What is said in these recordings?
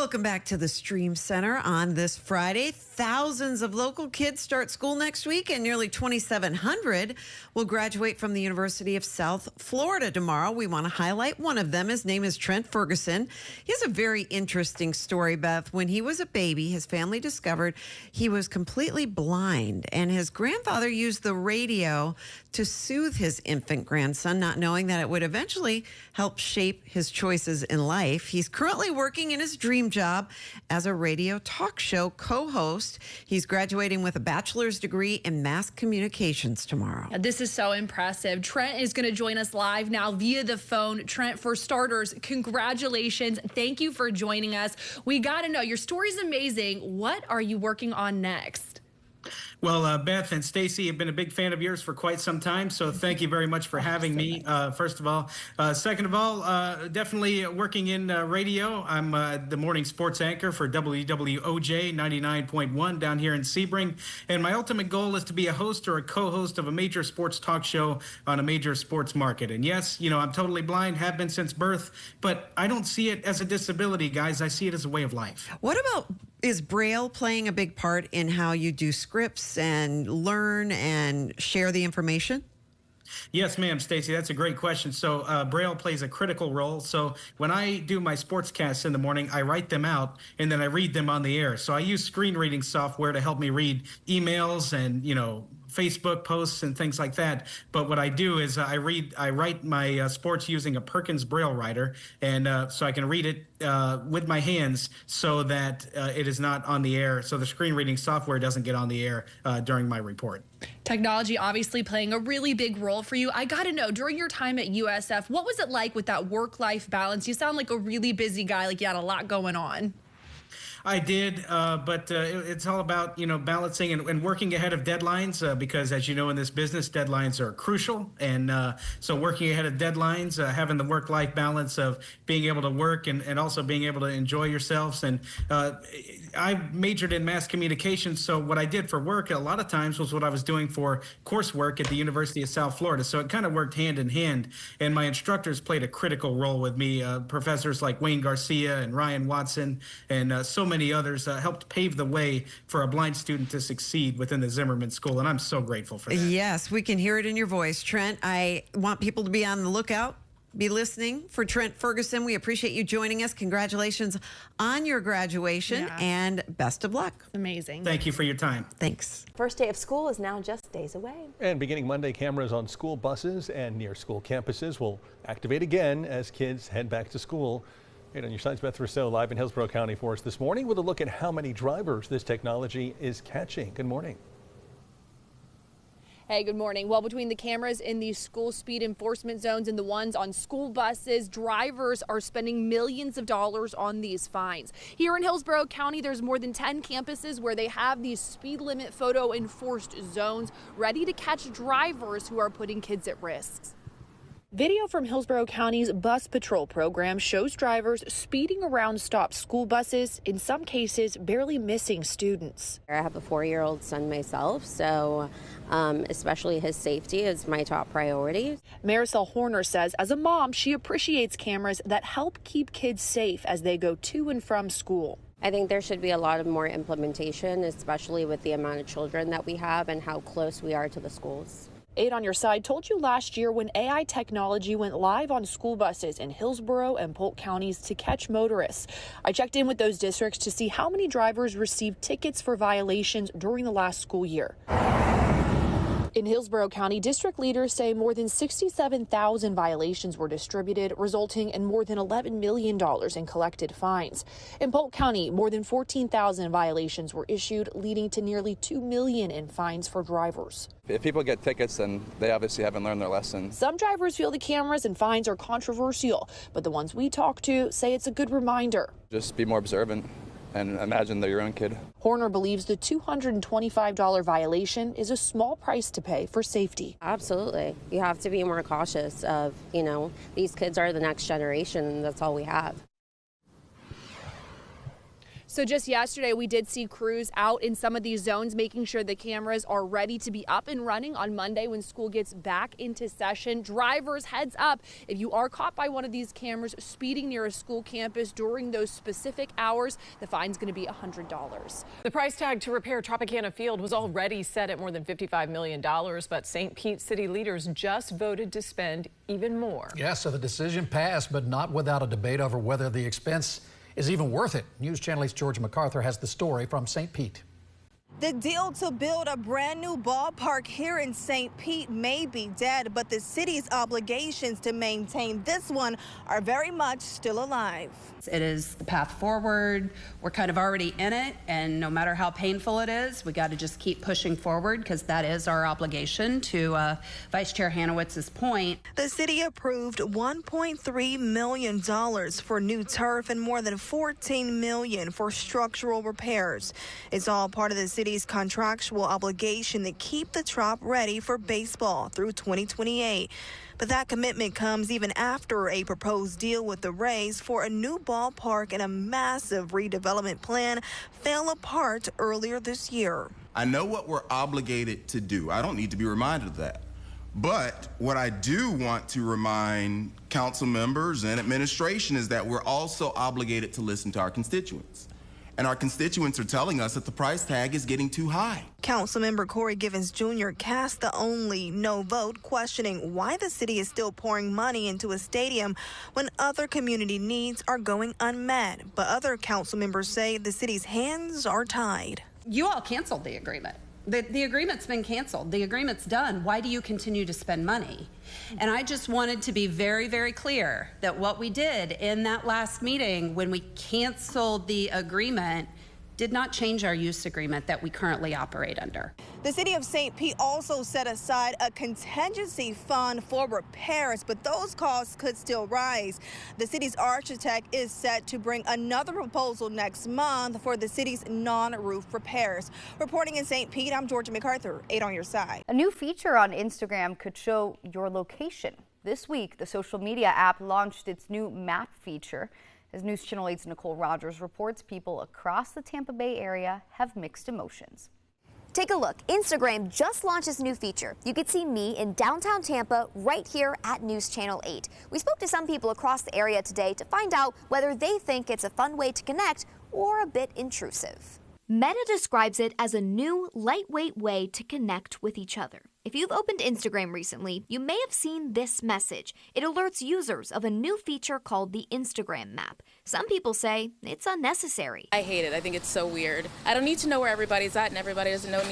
Welcome back to the Stream Center on this Friday. Thousands of local kids start school next week, and nearly 2,700 will graduate from the University of South Florida tomorrow. We want to highlight one of them. His name is Trent Ferguson. He has a very interesting story, Beth. When he was a baby, his family discovered he was completely blind, and his grandfather used the radio to soothe his infant grandson, not knowing that it would eventually help shape his choices in life. He's currently working in his dream job as a radio talk show co-host. He's graduating with a bachelor's degree in mass communications tomorrow. This is so impressive. Trent is going to join us live now via the phone. Trent, for starters, congratulations. Thank you for joining us. We got to know, your story's amazing. What are you working on next? Well, Beth and Stacy have been a big fan of yours for quite some time, so thank you very much for having me, first of all. Second of all, definitely working in radio. I'm the morning sports anchor for WWOJ 99.1 down here in Sebring, and my ultimate goal is to be a host or a co-host of a major sports talk show on a major sports market. And yes, you know, I'm totally blind, have been since birth, but I don't see it as a disability, guys. I see it as a way of life. What about, is Braille playing a big part in how you do scripts and learn and share the information? Yes, ma'am, Stacy, that's a great question. So Braille plays a critical role. So when I do my sportscasts in the morning, I write them out and then I read them on the air. So I use screen reading software to help me read emails and, you know, Facebook posts and things like that. But what I do is I write my sports using a Perkins Braille writer, and so I can read it with my hands so that it is not on the air. So the screen reading software doesn't get on the air during my report. Technology obviously playing a really big role for you. I got to know, during your time at USF, what was it like with that work-life balance? You sound like a really busy guy, like you had a lot going on. I did, but it's all about, you know, balancing and working ahead of deadlines because, as you know, in this business, deadlines are crucial. And so working ahead of deadlines, having the work-life balance of being able to work and also being able to enjoy yourselves. And I majored in mass communication, so what I did for work a lot of times was what I was doing for coursework at the University of South Florida. So it kind of worked hand in hand. And my instructors played a critical role with me. Professors like Wayne Garcia and Ryan Watson and so many others helped pave the way for a blind student to succeed within the Zimmerman School, and I'm so grateful for that. Yes, we can hear it in your voice, Trent. I want people to be on the lookout, be listening for Trent Ferguson. We appreciate you joining us. Congratulations on your graduation, and best of luck. Amazing. Thank you for your time. Thanks. First day of school is now just days away. And beginning Monday, cameras on school buses and near school campuses will activate again as kids head back to school. Right on your sides, Beth Rousseau live in Hillsborough County for us this morning with a look at how many drivers this technology is catching. Good morning. Hey, good morning. Well, between the cameras in the school speed enforcement zones and the ones on school buses, drivers are spending millions of dollars on these fines. Here in Hillsborough County, there's more than 10 campuses where they have these speed limit photo enforced zones ready to catch drivers who are putting kids at risk. Video from Hillsborough County's bus patrol program shows drivers speeding around stopped school buses, in some cases barely missing students. I have a 4-year-old son myself, so especially his safety is my top priority. Marisol Horner says as a mom, she appreciates cameras that help keep kids safe as they go to and from school. I think there should be a lot of more implementation, especially with the amount of children that we have and how close we are to the schools. 8 on your side told you last year when AI technology went live on school buses in Hillsborough and Polk counties to catch motorists. I checked in with those districts to see how many drivers received tickets for violations during the last school year. In Hillsborough County, district leaders say more than 67,000 violations were distributed, resulting in more than $11 million in collected fines. In Polk County, more than 14,000 violations were issued, leading to nearly $2 million in fines for drivers. If people get tickets, then they obviously haven't learned their lesson. Some drivers feel the cameras and fines are controversial, but the ones we talk to say it's a good reminder. Just be more observant and imagine they're your own kid. Horner believes the $225 violation is a small price to pay for safety. Absolutely. You have to be more cautious of, you know, these kids are the next generation and that's all we have. So So just yesterday, we did see crews out in some of these zones, making sure the cameras are ready to be up and running on Monday when school gets back into session. Drivers, heads up, if you are caught by one of these cameras speeding near a school campus during those specific hours, the fine's going to be $100. The price tag to repair Tropicana Field was already set at more than $55 million, but St. Pete city leaders just voted to spend even more. Yeah, so the decision passed, but not without a debate over whether the expense is even worth it. News Channel 8's George MacArthur has the story from St. Pete. The deal to build a brand new ballpark here in St. Pete may be dead, but the city's obligations to maintain this one are very much still alive. It is the path forward. We're kind of already in it, and no matter how painful it is, we got to just keep pushing forward because that is our obligation. To Vice Chair Hanowitz's point, the city approved $1.3 million for new turf and more than $14 million for structural repairs. It's all part of the city's contractual obligation to keep the Trop ready for baseball through 2028. But that commitment comes even after a proposed deal with the Rays for a new ballpark and a massive redevelopment plan fell apart earlier this year. I know what we're obligated to do. I don't need to be reminded of that. But what I do want to remind council members and administration is that we're also obligated to listen to our constituents. And our constituents are telling us that the price tag is getting too high. Councilmember Corey Givens Jr. cast the only no vote, questioning why the city is still pouring money into a stadium when other community needs are going unmet. But other council members say the city's hands are tied. you all canceled the agreement. The agreement's been canceled. The agreement's done. Why do you continue to spend money? And I just wanted to be very, very clear that what we did in that last meeting when we canceled the agreement did not change our use agreement that we currently operate under. The city of St. Pete also set aside a contingency fund for repairs, but those costs could still rise. The city's architect is set to bring another proposal next month for the city's non-roof repairs. Reporting in St. Pete, I'm Georgia MacArthur, 8 on your side. A new feature on Instagram could show your location. This week, the social media app launched its new map feature. As News Channel 8's Nicole Rogers reports, people across the Tampa Bay area have mixed emotions. Take a look. Instagram just launched this new feature. You could see me in downtown Tampa right here at News Channel 8. We spoke to some people across the area today to find out whether they think it's a fun way to connect or a bit intrusive. Meta describes it as a new, lightweight way to connect with each other. If you've opened Instagram recently, you may have seen this message. It alerts users of a new feature called the Instagram map. Some people say it's unnecessary. I hate it. I think it's so weird. I don't need to know where everybody's at, and everybody doesn't know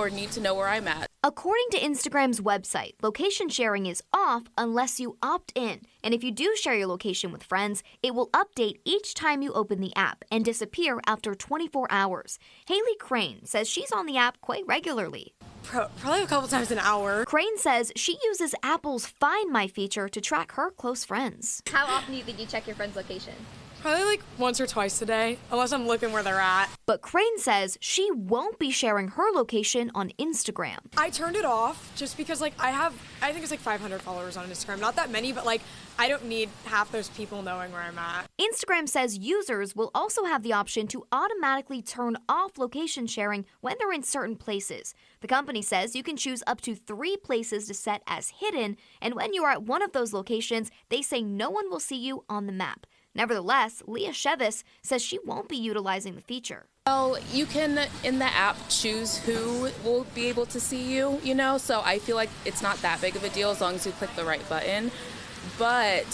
need to know where I'm at. According to Instagram's website, location sharing is off unless you opt in. And if you do share your location with friends, it will update each time you open the app and disappear after 24 hours. Haley Crane says she's on the app quite regularly. Probably a couple times an hour. Crane says she uses Apple's Find My feature to track her close friends. How often do you think you check your friend's location? Probably like once or twice a day, unless I'm looking where they're at. But Crane says she won't be sharing her location on Instagram. I turned it off just because I think it's like 500 followers on Instagram. Not that many, but I don't need half those people knowing where I'm at. Instagram says users will also have the option to automatically turn off location sharing when they're in certain places. The company says you can choose up to 3 places to set as hidden, and when you are at one of those locations, they say no one will see you on the map. Nevertheless, Leah Chevis says she won't be utilizing the feature. Well, you can, in the app, choose who will be able to see you, so I feel like it's not that big of a deal as long as you click the right button, but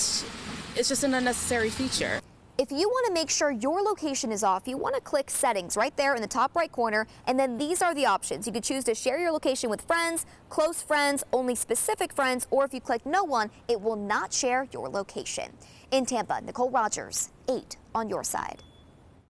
it's just an unnecessary feature. If you want to make sure your location is off, you want to click Settings right there in the top right corner, and then these are the options. You could choose to share your location with friends, close friends, only specific friends, or if you click No One, it will not share your location. In Tampa, Nicole Rogers, 8 on your side.